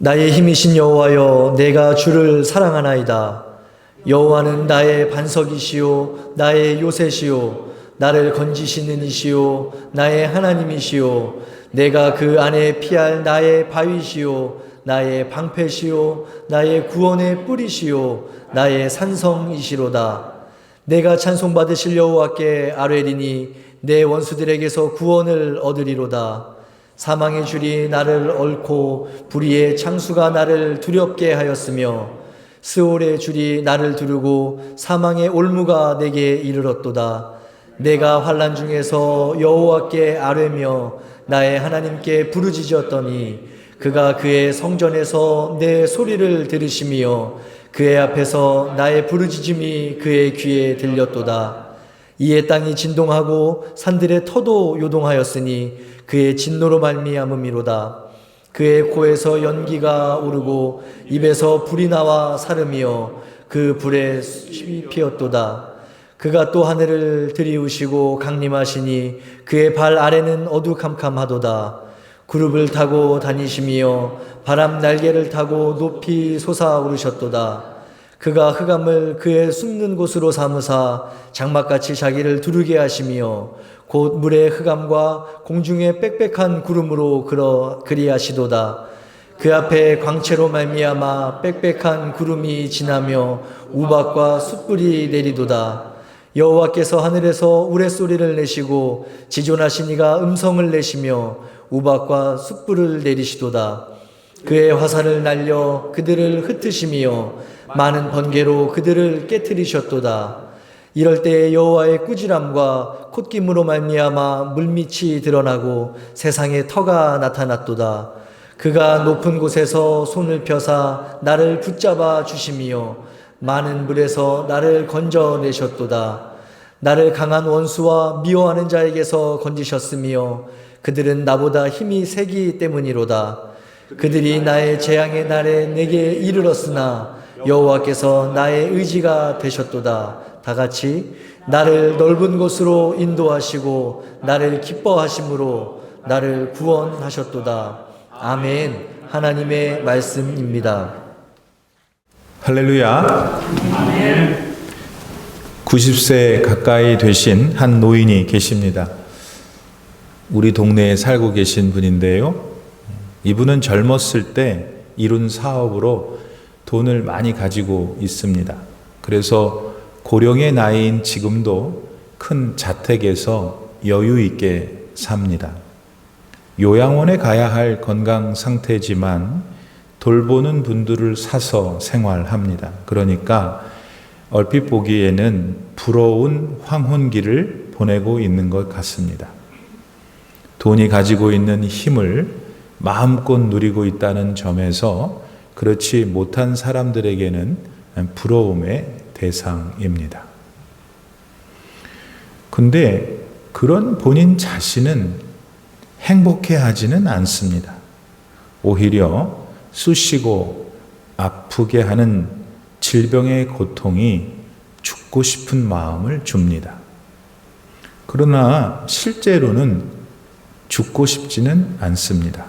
나의 힘이신 여호와여, 내가 주를 사랑하나이다. 여호와는 나의 반석이시요 나의 요새시요 나를 건지시는 이시요 나의 하나님이시요 내가 그 안에 피할 나의 바위시요 나의 방패시요 나의 구원의 뿌리시요 나의 산성이시로다. 내가 찬송받으실 여호와께 아뢰리니 내 원수들에게서 구원을 얻으리로다. 사망의 줄이 나를 얽고 불의의 창수가 나를 두렵게 하였으며 스올의 줄이 나를 두르고 사망의 올무가 내게 이르렀도다. 내가 환난 중에서 여호와께 아뢰며 나의 하나님께 부르짖었더니 그가 그의 성전에서 내 소리를 들으시며 그의 앞에서 나의 부르짖음이 그의 귀에 들렸도다. 이에 땅이 진동하고 산들의 터도 요동하였으니 그의 진노로 말미암음이로다. 그의 코에서 연기가 오르고 입에서 불이 나와 사르며 그 불에 숲이 피었도다. 그가 또 하늘을 들이우시고 강림하시니 그의 발 아래는 어두캄캄하도다. 구름을 타고 다니시며 바람 날개를 타고 높이 솟아오르셨도다. 그가 흑암을 그의 숨는 곳으로 삼으사 장막같이 자기를 두르게 하시며 곧 물의 흑암과 공중의 빽빽한 구름으로 그리하시도다. 그 앞에 광채로 말미암아 빽빽한 구름이 지나며 우박과 숯불이 내리도다. 여호와께서 하늘에서 우레소리를 내시고 지존하신 이가 음성을 내시며 우박과 숯불을 내리시도다. 그의 화살을 날려 그들을 흩으시며 많은 번개로 그들을 깨트리셨도다. 이럴 때 여호와의 꾸지람과 콧김으로 말미암아 물밑이 드러나고 세상에 터가 나타났도다. 그가 높은 곳에서 손을 펴사 나를 붙잡아 주시며 많은 물에서 나를 건져내셨도다. 나를 강한 원수와 미워하는 자에게서 건지셨으며 그들은 나보다 힘이 세기 때문이로다. 그들이 나의 재앙의 날에 내게 이르렀으나 여호와께서 나의 의지가 되셨도다. 다 같이 나를 넓은 곳으로 인도하시고 나를 기뻐하심으로 나를 구원하셨도다. 아멘. 하나님의 말씀입니다. 할렐루야. 90세 가까이 되신 한 노인이 계십니다. 우리 동네에 살고 계신 분인데요. 이분은 젊었을 때 이룬 사업으로 돈을 많이 가지고 있습니다. 그래서 고령의 나이인 지금도 큰 자택에서 여유 있게 삽니다. 요양원에 가야 할 건강 상태지만 돌보는 분들을 사서 생활합니다. 그러니까 얼핏 보기에는 부러운 황혼기를 보내고 있는 것 같습니다. 돈이 가지고 있는 힘을 마음껏 누리고 있다는 점에서 그렇지 못한 사람들에게는 부러움의 대상입니다. 근데 그런 본인 자신은 행복해하지는 않습니다. 오히려 쑤시고 아프게 하는 질병의 고통이 죽고 싶은 마음을 줍니다. 그러나 실제로는 죽고 싶지는 않습니다.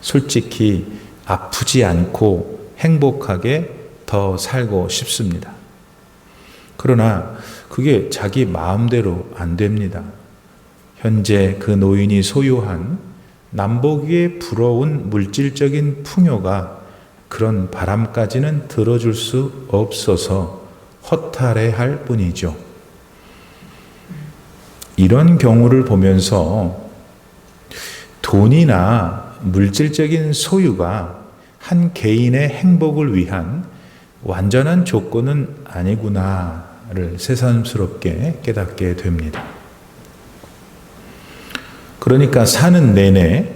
솔직히 아프지 않고 행복하게 더 살고 싶습니다. 그러나 그게 자기 마음대로 안 됩니다. 현재 그 노인이 소유한 남보기에 부러운 물질적인 풍요가 그런 바람까지는 들어줄 수 없어서 허탈해할 뿐이죠. 이런 경우를 보면서 돈이나 물질적인 소유가 한 개인의 행복을 위한 완전한 조건은 아니구나를 새삼스럽게 깨닫게 됩니다. 그러니까 사는 내내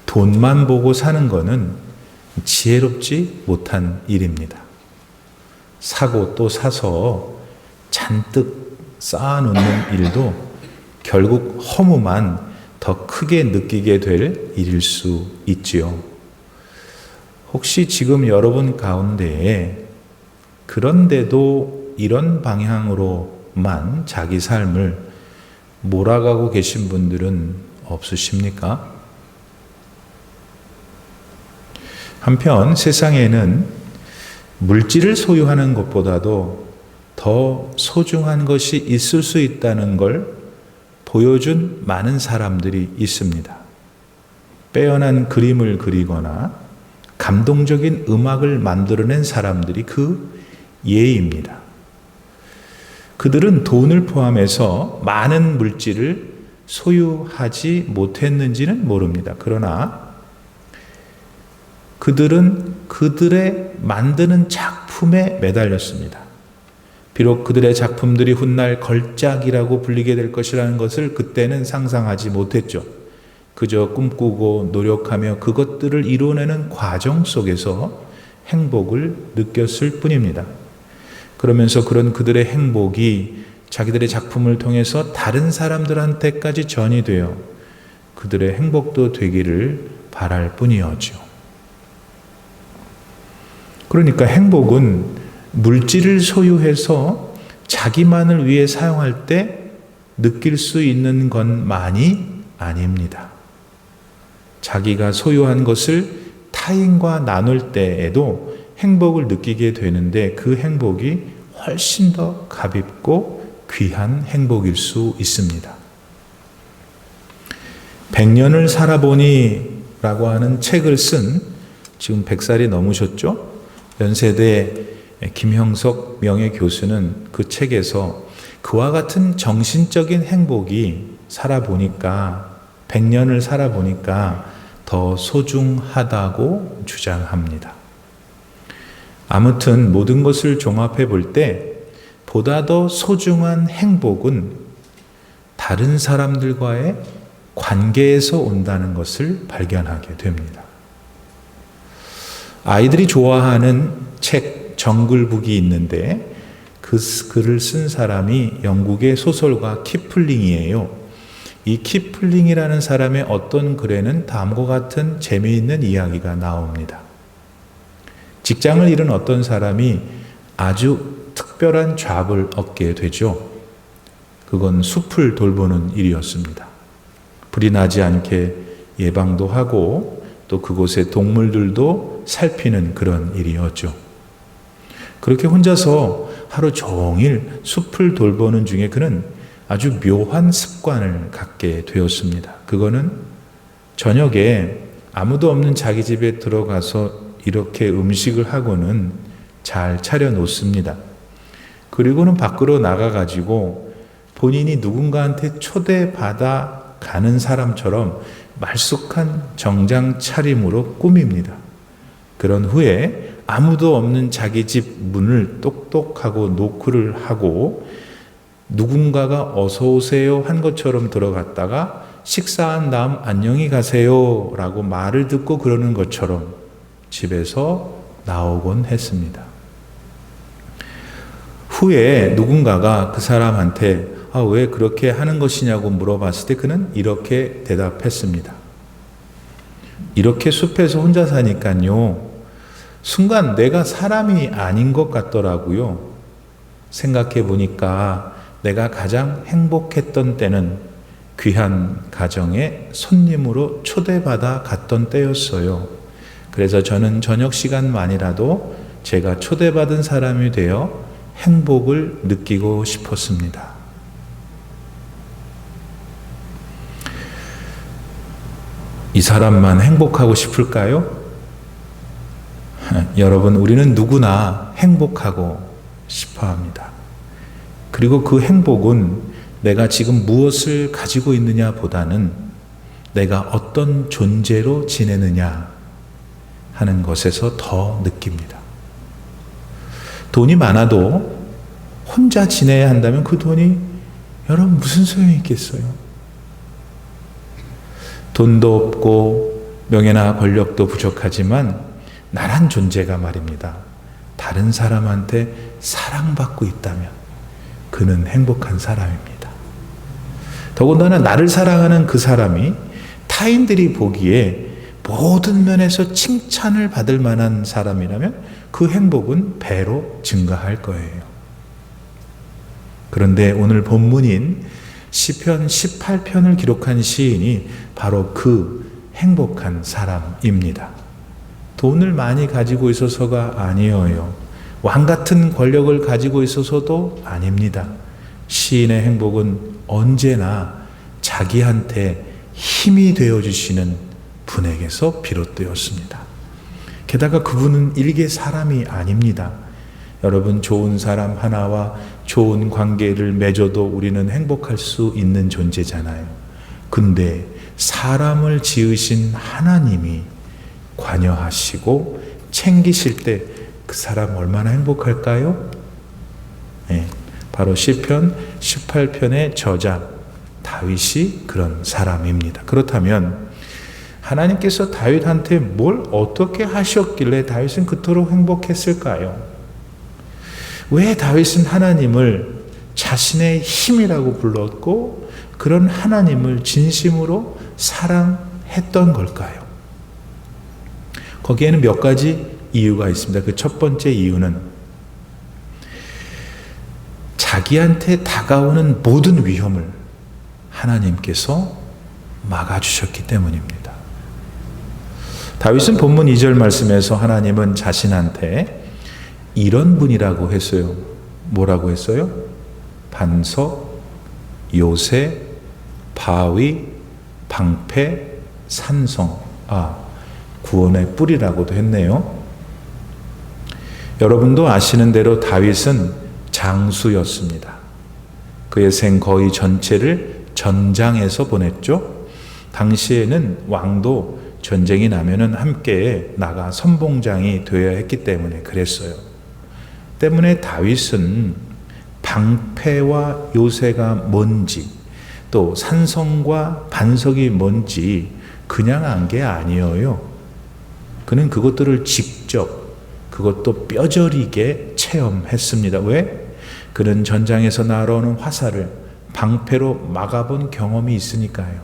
돈만 보고 사는 것은 지혜롭지 못한 일입니다. 사고 또 사서 잔뜩 쌓아놓는 일도 결국 허무만 더 크게 느끼게 될 일일 수 있지요. 혹시 지금 여러분 가운데에 그런데도 이런 방향으로만 자기 삶을 몰아가고 계신 분들은 없으십니까? 한편 세상에는 물질을 소유하는 것보다도 더 소중한 것이 있을 수 있다는 걸 보여준 많은 사람들이 있습니다. 빼어난 그림을 그리거나 감동적인 음악을 만들어낸 사람들이 그 예입니다. 그들은 돈을 포함해서 많은 물질을 소유하지 못했는지는 모릅니다. 그러나 그들은 그들의 만드는 작품에 매달렸습니다. 비록 그들의 작품들이 훗날 걸작이라고 불리게 될 것이라는 것을 그때는 상상하지 못했죠. 그저 꿈꾸고 노력하며 그것들을 이뤄내는 과정 속에서 행복을 느꼈을 뿐입니다. 그러면서 그런 그들의 행복이 자기들의 작품을 통해서 다른 사람들한테까지 전이 되어 그들의 행복도 되기를 바랄 뿐이었죠. 그러니까 행복은 물질을 소유해서 자기만을 위해 사용할 때 느낄 수 있는 것만이 아닙니다. 자기가 소유한 것을 타인과 나눌 때에도 행복을 느끼게 되는데 그 행복이 훨씬 더 가볍고 귀한 행복일 수 있습니다. 100년을 살아보니 라고 하는 책을 쓴 지금 100살이 넘으셨죠? 연세대 김형석 명예교수는 그 책에서 그와 같은 정신적인 행복이 살아보니까 100년을 살아보니까 더 소중하다고 주장합니다. 아무튼 모든 것을 종합해 볼 때 보다 더 소중한 행복은 다른 사람들과의 관계에서 온다는 것을 발견하게 됩니다. 아이들이 좋아하는 책 정글북이 있는데 그 글을 쓴 사람이 영국의 소설가 키플링이에요. 이 키플링이라는 사람의 어떤 글에는 다음과 같은 재미있는 이야기가 나옵니다. 직장을 잃은 어떤 사람이 아주 특별한 잡을 얻게 되죠. 그건 숲을 돌보는 일이었습니다. 불이 나지 않게 예방도 하고 또 그곳의 동물들도 살피는 그런 일이었죠. 그렇게 혼자서 하루 종일 숲을 돌보는 중에 그는 아주 묘한 습관을 갖게 되었습니다. 그거는 저녁에 아무도 없는 자기 집에 들어가서 이렇게 음식을 하고는 잘 차려 놓습니다. 그리고는 밖으로 나가가지고 본인이 누군가한테 초대받아 가는 사람처럼 말쑥한 정장 차림으로 꾸밉니다. 그런 후에 아무도 없는 자기 집 문을 똑똑하고 노크를 하고 누군가가 어서 오세요 한 것처럼 들어갔다가 식사한 다음 안녕히 가세요 라고 말을 듣고 그러는 것처럼 집에서 나오곤 했습니다. 후에 누군가가 그 사람한테 왜 그렇게 하는 것이냐고 물어봤을 때 그는 이렇게 대답했습니다. 이렇게 숲에서 혼자 사니까요, 순간 내가 사람이 아닌 것 같더라고요. 생각해 보니까 내가 가장 행복했던 때는 귀한 가정에 손님으로 초대받아 갔던 때였어요. 그래서 저는 저녁 시간만이라도 제가 초대받은 사람이 되어 행복을 느끼고 싶었습니다. 이 사람만 행복하고 싶을까요? 여러분, 우리는 누구나 행복하고 싶어 합니다. 그리고 그 행복은 내가 지금 무엇을 가지고 있느냐 보다는 내가 어떤 존재로 지내느냐 하는 것에서 더 느낍니다. 돈이 많아도 혼자 지내야 한다면 그 돈이 여러분 무슨 소용이 있겠어요? 돈도 없고 명예나 권력도 부족하지만 나란 존재가 말입니다. 다른 사람한테 사랑받고 있다면 그는 행복한 사람입니다. 더군다나 나를 사랑하는 그 사람이 타인들이 보기에 모든 면에서 칭찬을 받을 만한 사람이라면 그 행복은 배로 증가할 거예요. 그런데 오늘 본문인 시편 18편을 기록한 시인이 바로 그 행복한 사람입니다. 돈을 많이 가지고 있어서가 아니에요. 왕 같은 권력을 가지고 있어서도 아닙니다. 시인의 행복은 언제나 자기한테 힘이 되어주시는 분에게서 비롯되었습니다. 게다가 그분은 일개 사람이 아닙니다. 여러분, 좋은 사람 하나와 좋은 관계를 맺어도 우리는 행복할 수 있는 존재잖아요. 근데 사람을 지으신 하나님이 관여하시고 챙기실 때 그 사람 얼마나 행복할까요? 네, 바로 시편 18편의 저자 다윗이 그런 사람입니다. 그렇다면 하나님께서 다윗한테 뭘 어떻게 하셨길래 다윗은 그토록 행복했을까요? 왜 다윗은 하나님을 자신의 힘이라고 불렀고 그런 하나님을 진심으로 사랑했던 걸까요? 거기에는 몇 가지 이유가 있습니다. 그 첫 번째 이유는 자기한테 다가오는 모든 위험을 하나님께서 막아주셨기 때문입니다. 다윗은 본문 2절 말씀에서 하나님은 자신한테 이런 분이라고 했어요. 뭐라고 했어요? 반석, 요새, 바위, 방패, 산성. 구원의 뿌리라고도 했네요. 여러분도 아시는 대로 다윗은 장수였습니다. 그의 생 거의 전체를 전장에서 보냈죠. 당시에는 왕도 전쟁이 나면은 함께 나가 선봉장이 되어야 했기 때문에 그랬어요. 때문에 다윗은 방패와 요새가 뭔지 또 산성과 반석이 뭔지 그냥 안 게 아니에요. 그는 그것들을 직접 그것도 뼈저리게 체험했습니다. 왜? 그는 전장에서 날아오는 화살을 방패로 막아본 경험이 있으니까요.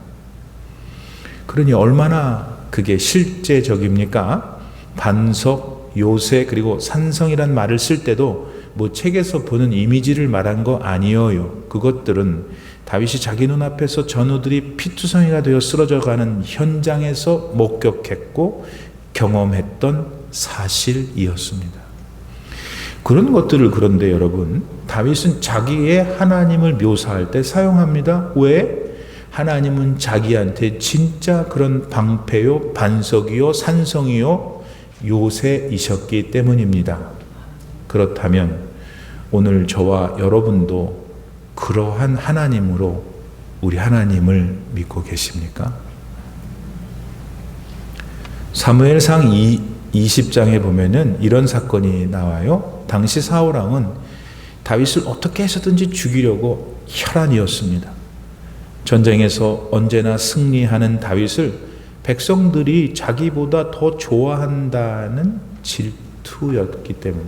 그러니 얼마나 그게 실제적입니까? 반석, 요새 그리고 산성이란 말을 쓸 때도 뭐 책에서 보는 이미지를 말한 거 아니에요. 그것들은 다윗이 자기 눈앞에서 전우들이 피투성이가 되어 쓰러져가는 현장에서 목격했고 경험했던 사실이었습니다. 그런 것들을 그런데 여러분 다윗은 자기의 하나님을 묘사할 때 사용합니다. 왜? 하나님은 자기한테 진짜 그런 방패요, 반석이요, 산성이요, 요새이셨기 때문입니다. 그렇다면 오늘 저와 여러분도 그러한 하나님으로 우리 하나님을 믿고 계십니까? 사무엘상 20장에 보면은 이런 사건이 나와요. 당시 사울왕은 다윗을 어떻게 해서든지 죽이려고 혈안이었습니다. 전쟁에서 언제나 승리하는 다윗을 백성들이 자기보다 더 좋아한다는 질투였기 때문에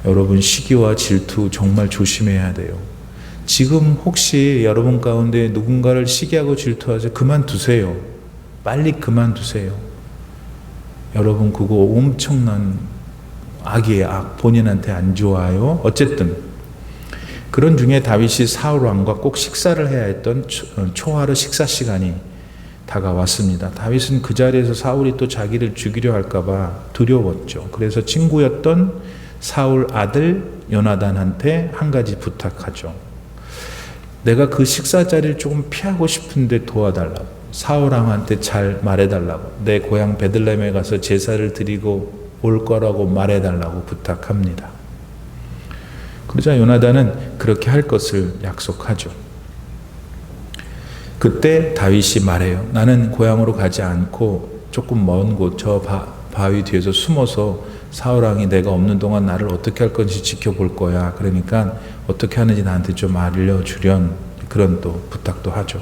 여러분 시기와 질투 정말 조심해야 돼요. 지금 혹시 여러분 가운데 누군가를 시기하고 질투하세요? 그만두세요. 빨리 그만두세요. 여러분 그거 엄청난 악이에요. 악. 본인한테 안 좋아요. 어쨌든 그런 중에 다윗이 사울 왕과 꼭 식사를 해야 했던 초하루 식사 시간이 다가왔습니다. 다윗은 그 자리에서 사울이 또 자기를 죽이려 할까 봐 두려웠죠. 그래서 친구였던 사울 아들 요나단한테 한 가지 부탁하죠. 내가 그 식사 자리를 조금 피하고 싶은데 도와달라고. 사울 왕한테 잘 말해달라고. 내 고향 베들레헴에 가서 제사를 드리고 올 거라고 말해달라고 부탁합니다. 그러자 요나단은 그렇게 할 것을 약속하죠. 그때 다윗이 말해요. 나는 고향으로 가지 않고 조금 먼 곳 저 바위 뒤에서 숨어서 사울왕이 내가 없는 동안 나를 어떻게 할 건지 지켜볼 거야. 그러니까 어떻게 하는지 나한테 좀 알려주련 그런 또 부탁도 하죠.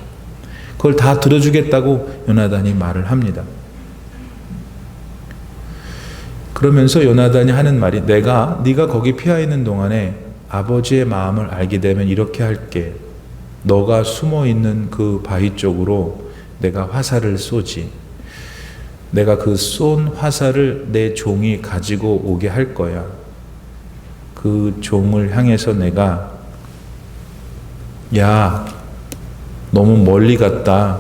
그걸 다 들어주겠다고 요나단이 말을 합니다. 그러면서 요나단이 하는 말이 네가 거기 피하 있는 동안에 아버지의 마음을 알게 되면 이렇게 할게. 너가 숨어 있는 그 바위 쪽으로 내가 화살을 쏘지. 내가 그 쏜 화살을 내 종이 가지고 오게 할 거야. 그 종을 향해서 내가 야, 너무 멀리 갔다.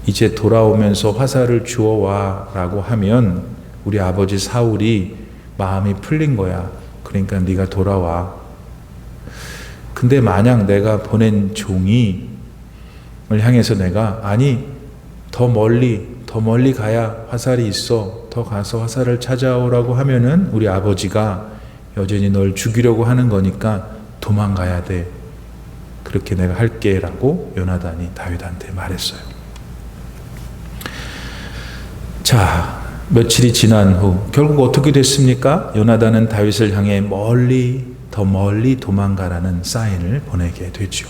이제 돌아오면서 화살을 주워와 라고 하면 우리 아버지 사울이 마음이 풀린 거야. 그러니까 네가 돌아와. 근데 만약 내가 보낸 종이 향해서 내가 아니 더 멀리 가야 화살이 있어. 더 가서 화살을 찾아오라고 하면은 우리 아버지가 여전히 널 죽이려고 하는 거니까 도망가야 돼. 그렇게 내가 할게 라고 요나단이 다윗한테 말했어요. 자, 며칠이 지난 후 결국 어떻게 됐습니까? 요나단은 다윗을 향해 더 멀리 도망가라는 사인을 보내게 되죠.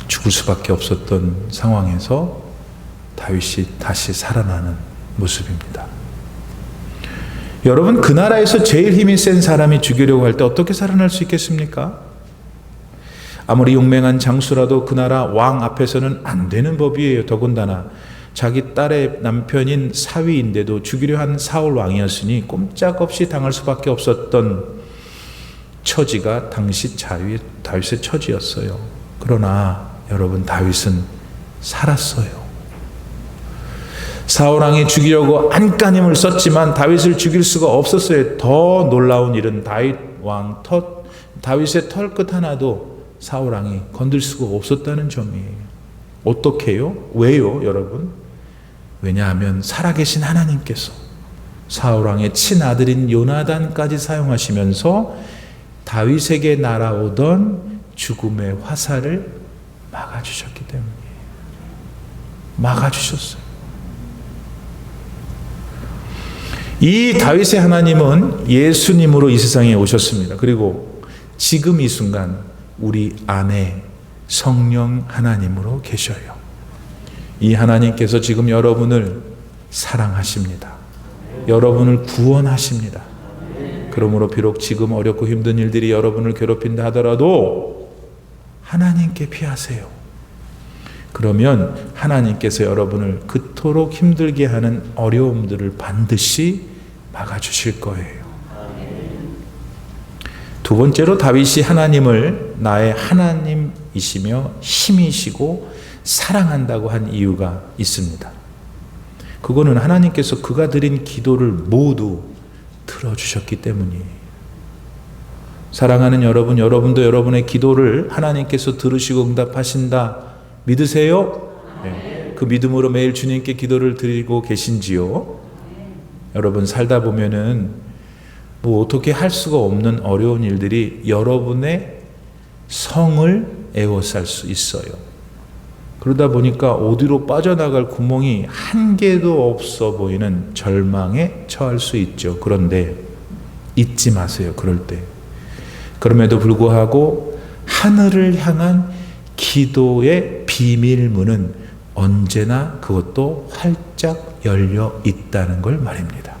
죽을 수밖에 없었던 상황에서 다윗이 다시 살아나는 모습입니다. 여러분, 그 나라에서 제일 힘이 센 사람이 죽이려고 할 때 어떻게 살아날 수 있겠습니까? 아무리 용맹한 장수라도 그 나라 왕 앞에서는 안 되는 법이에요. 더군다나 자기 딸의 남편인 사위인데도 죽이려 한 사울 왕이었으니 꼼짝없이 당할 수밖에 없었던 처지가 당시 다윗의 처지였어요. 그러나 여러분, 다윗은 살았어요. 사울 왕이 죽이려고 안간힘을 썼지만 다윗을 죽일 수가 없었어요. 더 놀라운 일은 다윗의 털끝 하나도 사울 왕이 건들 수가 없었다는 점이에요. 어떻게요? 왜요, 여러분? 왜냐하면 살아계신 하나님께서 사울 왕의 친아들인 요나단까지 사용하시면서 다윗에게 날아오던 죽음의 화살을 막아주셨기 때문이에요. 막아주셨어요. 이 다윗의 하나님은 예수님으로 이 세상에 오셨습니다. 그리고 지금 이 순간 우리 안에 성령 하나님으로 계셔요. 이 하나님께서 지금 여러분을 사랑하십니다. 여러분을 구원하십니다. 그러므로 비록 지금 어렵고 힘든 일들이 여러분을 괴롭힌다 하더라도 하나님께 피하세요. 그러면 하나님께서 여러분을 그토록 힘들게 하는 어려움들을 반드시 막아주실 거예요. 두 번째로 다윗이 하나님을 나의 하나님이시며 힘이시고 사랑한다고 한 이유가 있습니다. 그거는 하나님께서 그가 드린 기도를 모두 들어주셨기 때문이에요. 사랑하는 여러분, 여러분도 여러분의 기도를 하나님께서 들으시고 응답하신다 믿으세요? 네. 그 믿음으로 매일 주님께 기도를 드리고 계신지요? 여러분, 살다 보면은 어떻게 할 수가 없는 어려운 일들이 여러분의 성을 에워쌀 수 있어요. 그러다 보니까 어디로 빠져나갈 구멍이 한 개도 없어 보이는 절망에 처할 수 있죠. 그런데 잊지 마세요. 그럴 때. 그럼에도 불구하고 하늘을 향한 기도의 비밀문은 언제나 그것도 활짝 열려 있다는 걸 말입니다.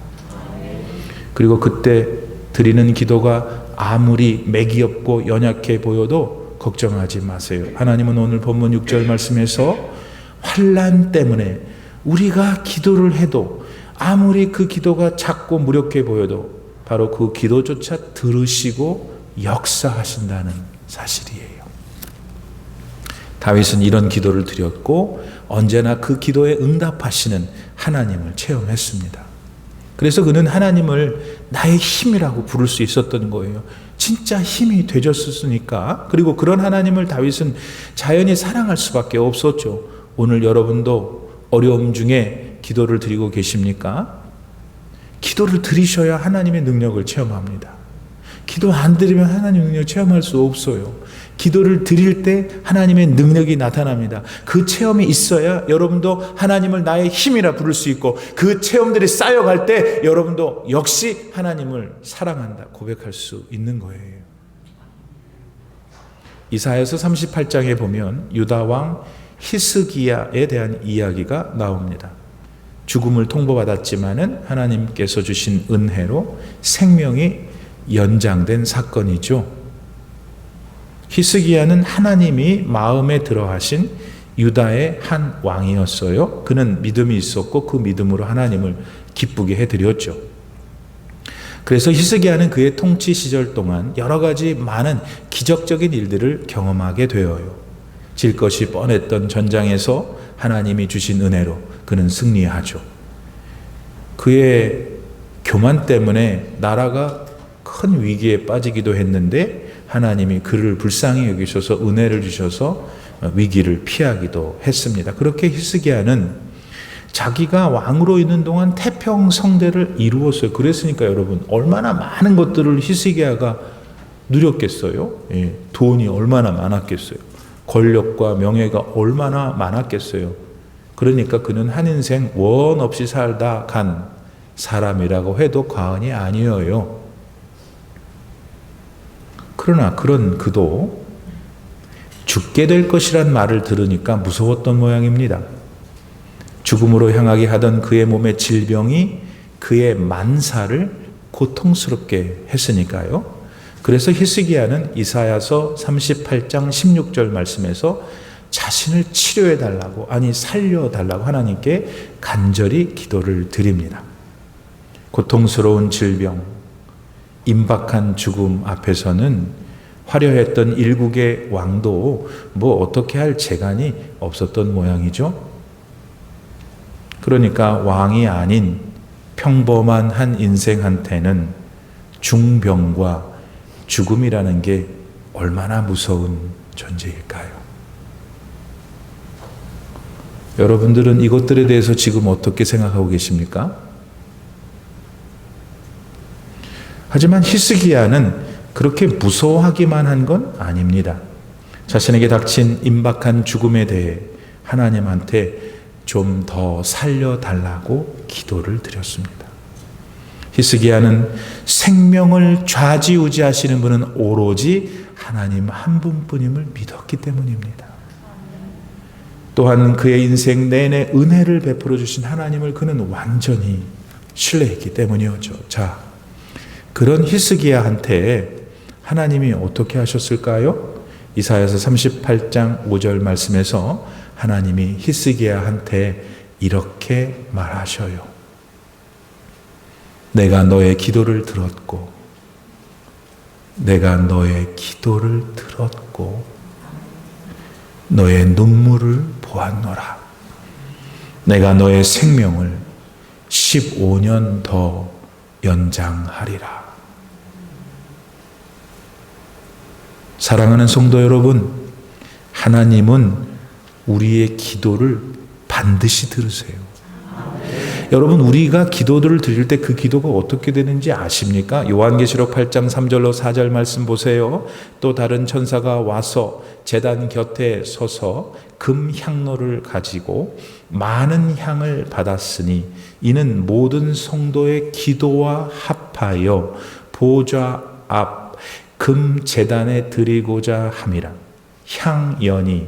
그리고 그때 드리는 기도가 아무리 맥이 없고 연약해 보여도 걱정하지 마세요. 하나님은 오늘 본문 6절 말씀에서 환난 때문에 우리가 기도를 해도 아무리 그 기도가 작고 무력해 보여도 바로 그 기도조차 들으시고 역사하신다는 사실이에요. 다윗은 이런 기도를 드렸고 언제나 그 기도에 응답하시는 하나님을 체험했습니다. 그래서 그는 하나님을 나의 힘이라고 부를 수 있었던 거예요. 진짜 힘이 되셨으니까. 그리고 그런 하나님을 다윗은 자연히 사랑할 수밖에 없었죠. 오늘 여러분도 어려움 중에 기도를 드리고 계십니까? 기도를 드리셔야 하나님의 능력을 체험합니다. 기도 안 드리면 하나님의 능력을 체험할 수 없어요. 기도를 드릴 때 하나님의 능력이 나타납니다. 그 체험이 있어야 여러분도 하나님을 나의 힘이라 부를 수 있고 그 체험들이 쌓여갈 때 여러분도 역시 하나님을 사랑한다 고백할 수 있는 거예요. 이사야서 38장에 보면 유다 왕 히스기야에 대한 이야기가 나옵니다. 죽음을 통보받았지만은 하나님께서 주신 은혜로 생명이 연장된 사건이죠. 히스기야는 하나님이 마음에 들어하신 유다의 한 왕이었어요. 그는 믿음이 있었고 그 믿음으로 하나님을 기쁘게 해드렸죠. 그래서 히스기야는 그의 통치 시절 동안 여러 가지 많은 기적적인 일들을 경험하게 되어요. 질 것이 뻔했던 전장에서 하나님이 주신 은혜로 그는 승리하죠. 그의 교만 때문에 나라가 큰 위기에 빠지기도 했는데 하나님이 그를 불쌍히 여기셔서 은혜를 주셔서 위기를 피하기도 했습니다. 그렇게 히스기야는 자기가 왕으로 있는 동안 태평성대를 이루었어요. 그랬으니까 여러분 얼마나 많은 것들을 히스기야가 누렸겠어요. 예, 돈이 얼마나 많았겠어요. 권력과 명예가 얼마나 많았겠어요. 그러니까 그는 한 인생 원 없이 살다 간 사람이라고 해도 과언이 아니에요. 그러나 그런 그도 죽게 될 것이란 말을 들으니까 무서웠던 모양입니다. 죽음으로 향하게 하던 그의 몸의 질병이 그의 만사를 고통스럽게 했으니까요. 그래서 히스기야는 이사야서 38장 16절 말씀에서 자신을 치료해 달라고, 아니 살려 달라고 하나님께 간절히 기도를 드립니다. 고통스러운 질병, 임박한 죽음 앞에서는 화려했던 일국의 왕도 뭐 어떻게 할 재간이 없었던 모양이죠. 그러니까 왕이 아닌 평범한 한 인생한테는 중병과 죽음이라는 게 얼마나 무서운 존재일까요? 여러분들은 이것들에 대해서 지금 어떻게 생각하고 계십니까? 하지만 히스기야는 그렇게 무서워하기만 한 건 아닙니다. 자신에게 닥친 임박한 죽음에 대해 하나님한테 좀 더 살려달라고 기도를 드렸습니다. 히스기야는 생명을 좌지우지하시는 분은 오로지 하나님 한 분뿐임을 믿었기 때문입니다. 또한 그의 인생 내내 은혜를 베풀어 주신 하나님을 그는 완전히 신뢰했기 때문이었죠. 자, 그런 히스기야한테 하나님이 어떻게 하셨을까요? 이사야서 38장 5절 말씀에서 하나님이 히스기야한테 이렇게 말하셔요. 내가 너의 기도를 들었고, 내가 너의 기도를 들었고, 너의 눈물을 보았노라. 내가 너의 생명을 15년 더 연장하리라. 사랑하는 성도 여러분, 하나님은 우리의 기도를 반드시 들으세요. 여러분, 우리가 기도들을 드릴 때 그 기도가 어떻게 되는지 아십니까? 요한계시록 8장 3절로 4절 말씀 보세요. 또 다른 천사가 와서 제단 곁에 서서 금 향로를 가지고 많은 향을 받았으니 이는 모든 성도의 기도와 합하여 보좌 앞 금 제단에 드리고자 함이라. 향연이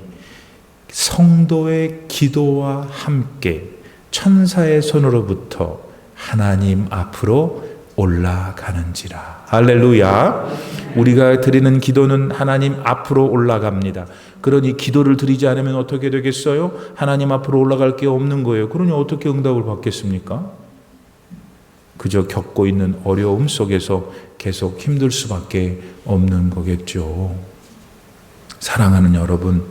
성도의 기도와 함께 천사의 손으로부터 하나님 앞으로 올라가는지라. 할렐루야. 우리가 드리는 기도는 하나님 앞으로 올라갑니다. 그러니 기도를 드리지 않으면 어떻게 되겠어요? 하나님 앞으로 올라갈 게 없는 거예요. 그러니 어떻게 응답을 받겠습니까? 그저 겪고 있는 어려움 속에서 계속 힘들 수밖에 없는 거겠죠. 사랑하는 여러분,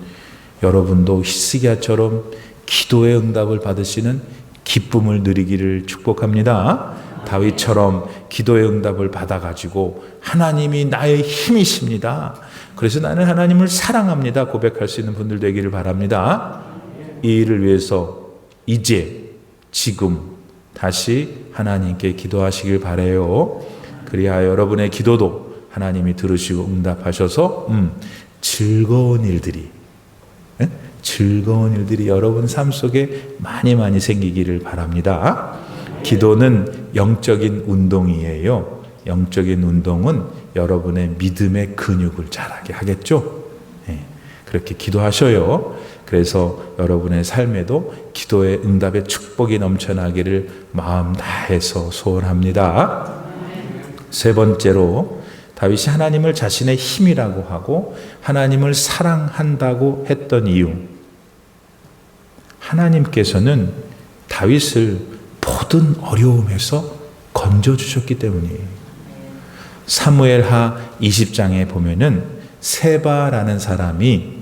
여러분도 히스기야처럼 기도의 응답을 받으시는 기쁨을 누리기를 축복합니다. 다윗처럼 기도의 응답을 받아가지고 하나님이 나의 힘이십니다. 그래서 나는 하나님을 사랑합니다. 고백할 수 있는 분들 되기를 바랍니다. 이 일을 위해서 이제 지금 다시 하나님께 기도하시길 바라요. 그리하여 여러분의 기도도 하나님이 들으시고 응답하셔서 즐거운 일들이 여러분 삶 속에 많이 생기기를 바랍니다. 기도는 영적인 운동이에요. 영적인 운동은 여러분의 믿음의 근육을 자라게 하겠죠. 그렇게 기도하셔요. 그래서 여러분의 삶에도 기도의 응답의 축복이 넘쳐나기를 마음 다해서 소원합니다. 세 번째로 다윗이 하나님을 자신의 힘이라고 하고 하나님을 사랑한다고 했던 이유, 하나님께서는 다윗을 모든 어려움에서 건져주셨기 때문이에요. 사무엘하 20장에 보면은 세바라는 사람이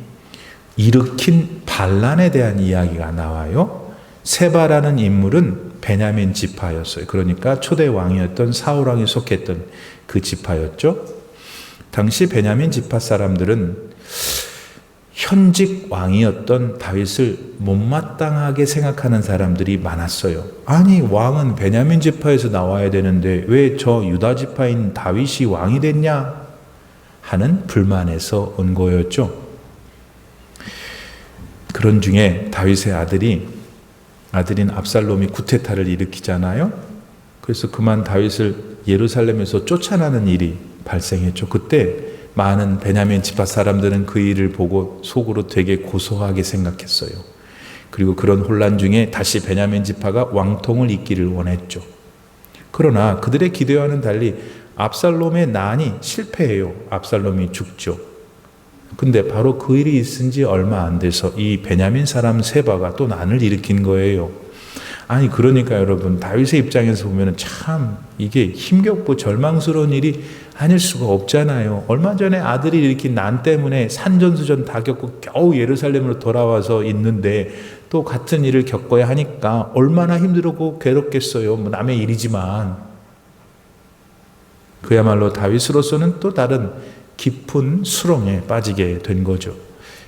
일으킨 반란에 대한 이야기가 나와요. 세바라는 인물은 베냐민 지파였어요. 그러니까 초대 왕이었던 사울 왕이 속했던 그 지파였죠. 당시 베냐민 지파 사람들은 현직 왕이었던 다윗을 못마땅하게 생각하는 사람들이 많았어요. 아니, 왕은 베냐민 지파에서 나와야 되는데 왜 저 유다 지파인 다윗이 왕이 됐냐 하는 불만에서 온 거였죠. 그런 중에 다윗의 아들인 압살롬이 구테타를 일으키잖아요. 그래서 그만 다윗을 예루살렘에서 쫓아나는 일이 발생했죠. 그때 많은 베냐민 지파 사람들은 그 일을 보고 속으로 되게 고소하게 생각했어요. 그리고 그런 혼란 중에 다시 베냐민 지파가 왕통을 잇기를 원했죠. 그러나 그들의 기대와는 달리 압살롬의 난이 실패해요. 압살롬이 죽죠. 근데 바로 그 일이 있은 지 얼마 안 돼서 이 베냐민 사람 세바가 또 난을 일으킨 거예요. 아니, 그러니까 여러분, 다윗의 입장에서 보면 참 이게 힘겹고 절망스러운 일이 아닐 수가 없잖아요. 얼마 전에 아들이 일으킨 난 때문에 산전수전 다 겪고 겨우 예루살렘으로 돌아와서 있는데 또 같은 일을 겪어야 하니까 얼마나 힘들고 괴롭겠어요. 뭐 남의 일이지만. 그야말로 다윗으로서는 또 다른 깊은 수렁에 빠지게 된 거죠.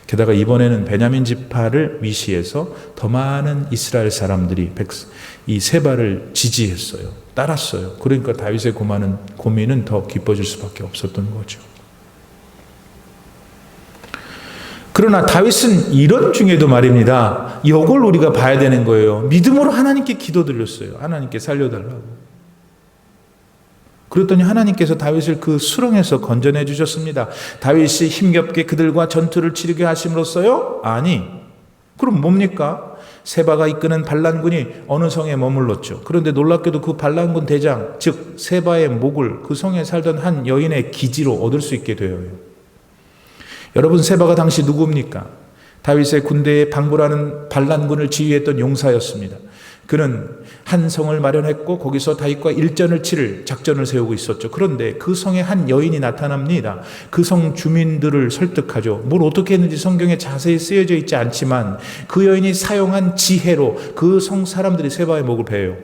게다가 이번에는 베냐민 지파를 위시해서 더 많은 이스라엘 사람들이 이 세바를 지지했어요. 따랐어요. 그러니까 다윗의 고민은 더 깊어질 수밖에 없었던 거죠. 그러나 다윗은 이런 중에도 말입니다. 이걸 우리가 봐야 되는 거예요. 믿음으로 하나님께 기도드렸어요. 하나님께 살려달라고. 그랬더니 하나님께서 다윗을 그 수렁에서 건져내 주셨습니다. 다윗이 힘겹게 그들과 전투를 치르게 하심으로써요? 아니. 그럼 뭡니까? 세바가 이끄는 반란군이 어느 성에 머물렀죠. 그런데 놀랍게도 그 반란군 대장, 즉 세바의 목을 그 성에 살던 한 여인의 기지로 얻을 수 있게 되어요. 여러분, 세바가 당시 누굽니까? 다윗의 군대에 방불하는 반란군을 지휘했던 용사였습니다. 그는 한 성을 마련했고 거기서 다윗과 일전을 치를 작전을 세우고 있었죠. 그런데 그 성에 한 여인이 나타납니다. 그 성 주민들을 설득하죠. 뭘 어떻게 했는지 성경에 자세히 쓰여져 있지 않지만 그 여인이 사용한 지혜로 그 성 사람들이 세바의 목을 베요.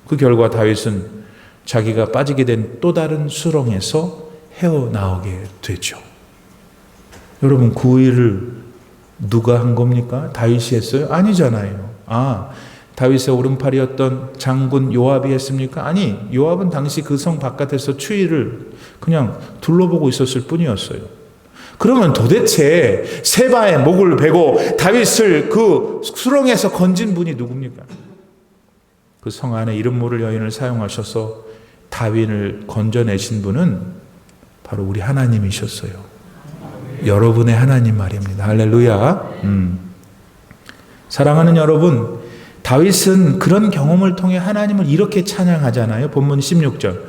그 결과 다윗은 자기가 빠지게 된 또 다른 수렁에서 헤어나오게 되죠. 여러분, 그 일을 누가 한 겁니까? 다윗이 했어요? 아니잖아요. 다윗의 오른팔이었던 장군 요압이 했습니까? 아니, 요압은 당시 그 성 바깥에서 추위를 그냥 둘러보고 있었을 뿐이었어요. 그러면 도대체 세바의 목을 베고 다윗을 그 수렁에서 건진 분이 누굽니까? 그 성 안에 이름 모를 여인을 사용하셔서 다윗을 건져내신 분은 바로 우리 하나님이셨어요. 여러분의 하나님 말입니다. 할렐루야. 사랑하는 여러분, 다윗은 그런 경험을 통해 하나님을 이렇게 찬양하잖아요. 본문 16절.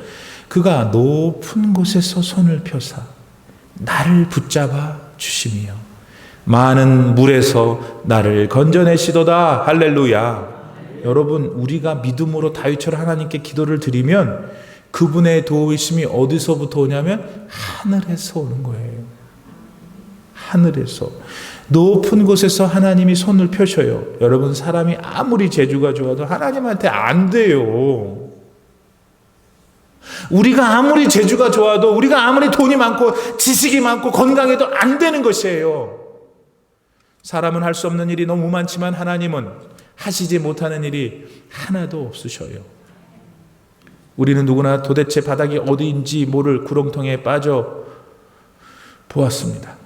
그가 높은 곳에서 손을 펴사 나를 붙잡아 주시며 많은 물에서 나를 건져내시도다. 할렐루야. 여러분, 우리가 믿음으로 다윗처럼 하나님께 기도를 드리면 그분의 도우심이 어디서부터 오냐면 하늘에서 오는 거예요. 하늘에서 높은 곳에서 하나님이 손을 펴셔요. 여러분, 사람이 아무리 재주가 좋아도 하나님한테 안 돼요. 우리가 아무리 재주가 좋아도, 우리가 아무리 돈이 많고 지식이 많고 건강해도 안 되는 것이에요. 사람은 할 수 없는 일이 너무 많지만 하나님은 하시지 못하는 일이 하나도 없으셔요. 우리는 누구나 도대체 바닥이 어디인지 모를 구렁텅이에 빠져 보았습니다.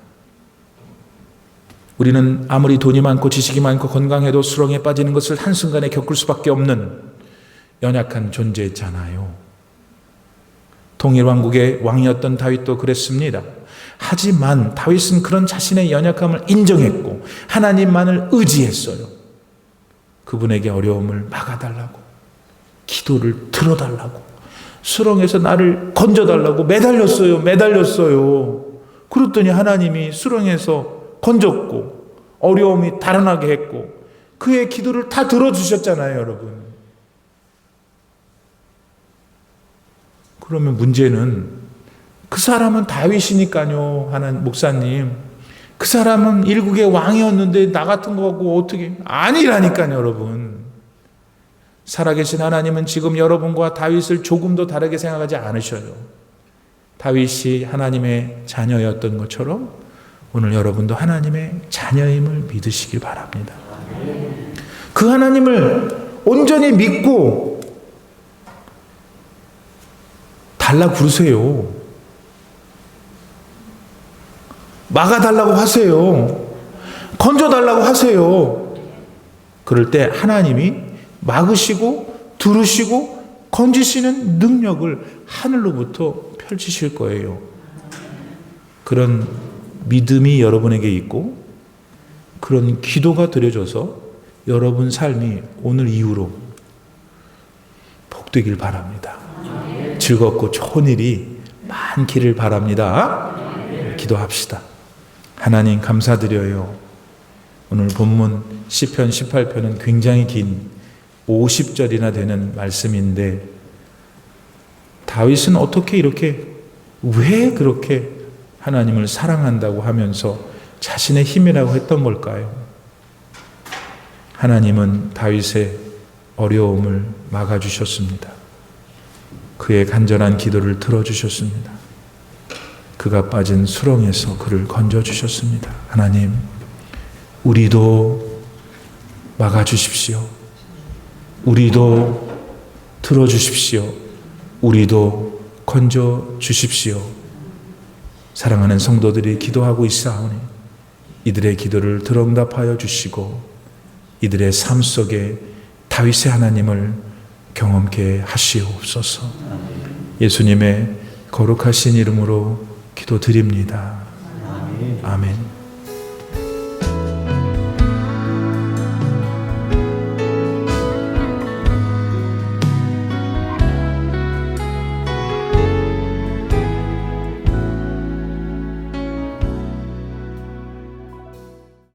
우리는 아무리 돈이 많고 지식이 많고 건강해도 수렁에 빠지는 것을 한순간에 겪을 수밖에 없는 연약한 존재잖아요. 통일왕국의 왕이었던 다윗도 그랬습니다. 하지만 다윗은 그런 자신의 연약함을 인정했고 하나님만을 의지했어요. 그분에게 어려움을 막아달라고, 기도를 들어달라고, 수렁에서 나를 건져달라고 매달렸어요. 그랬더니 하나님이 수렁에서 건졌고 어려움이 달아나게 했고 그의 기도를 다 들어주셨잖아요, 여러분. 그러면 문제는 그 사람은 다윗이니까요. 하는 목사님, 그 사람은 일국의 왕이었는데 나 같은 거고 어떻게? 아니라니까요, 여러분. 살아계신 하나님은 지금 여러분과 다윗을 조금 더 다르게 생각하지 않으셔요. 다윗이 하나님의 자녀였던 것처럼 오늘 여러분도 하나님의 자녀임을 믿으시길 바랍니다. 그 하나님을 온전히 믿고 달라 부르세요. 막아달라고 하세요. 건져달라고 하세요. 그럴 때 하나님이 막으시고 들으시고 건지시는 능력을 하늘로부터 펼치실 거예요. 그런 믿음이 여러분에게 있고 그런 기도가 드려져서 여러분 삶이 오늘 이후로 복되길 바랍니다. 즐겁고 좋은 일이 많기를 바랍니다. 기도합시다. 하나님 감사드려요. 오늘 본문 시편 18편은 굉장히 긴 50절이나 되는 말씀인데 다윗은 어떻게 이렇게 왜 그렇게 하나님을 사랑한다고 하면서 자신의 힘이라고 했던 걸까요? 하나님은 다윗의 어려움을 막아주셨습니다. 그의 간절한 기도를 들어주셨습니다. 그가 빠진 수렁에서 그를 건져주셨습니다. 하나님, 우리도 막아주십시오. 우리도 들어주십시오. 우리도 건져주십시오. 사랑하는 성도들이 기도하고 있사오니 이들의 기도를 들응답하여 주시고 이들의 삶 속에 다윗의 하나님을 경험케 하시옵소서. 예수님의 거룩하신 이름으로 기도드립니다. 아멘.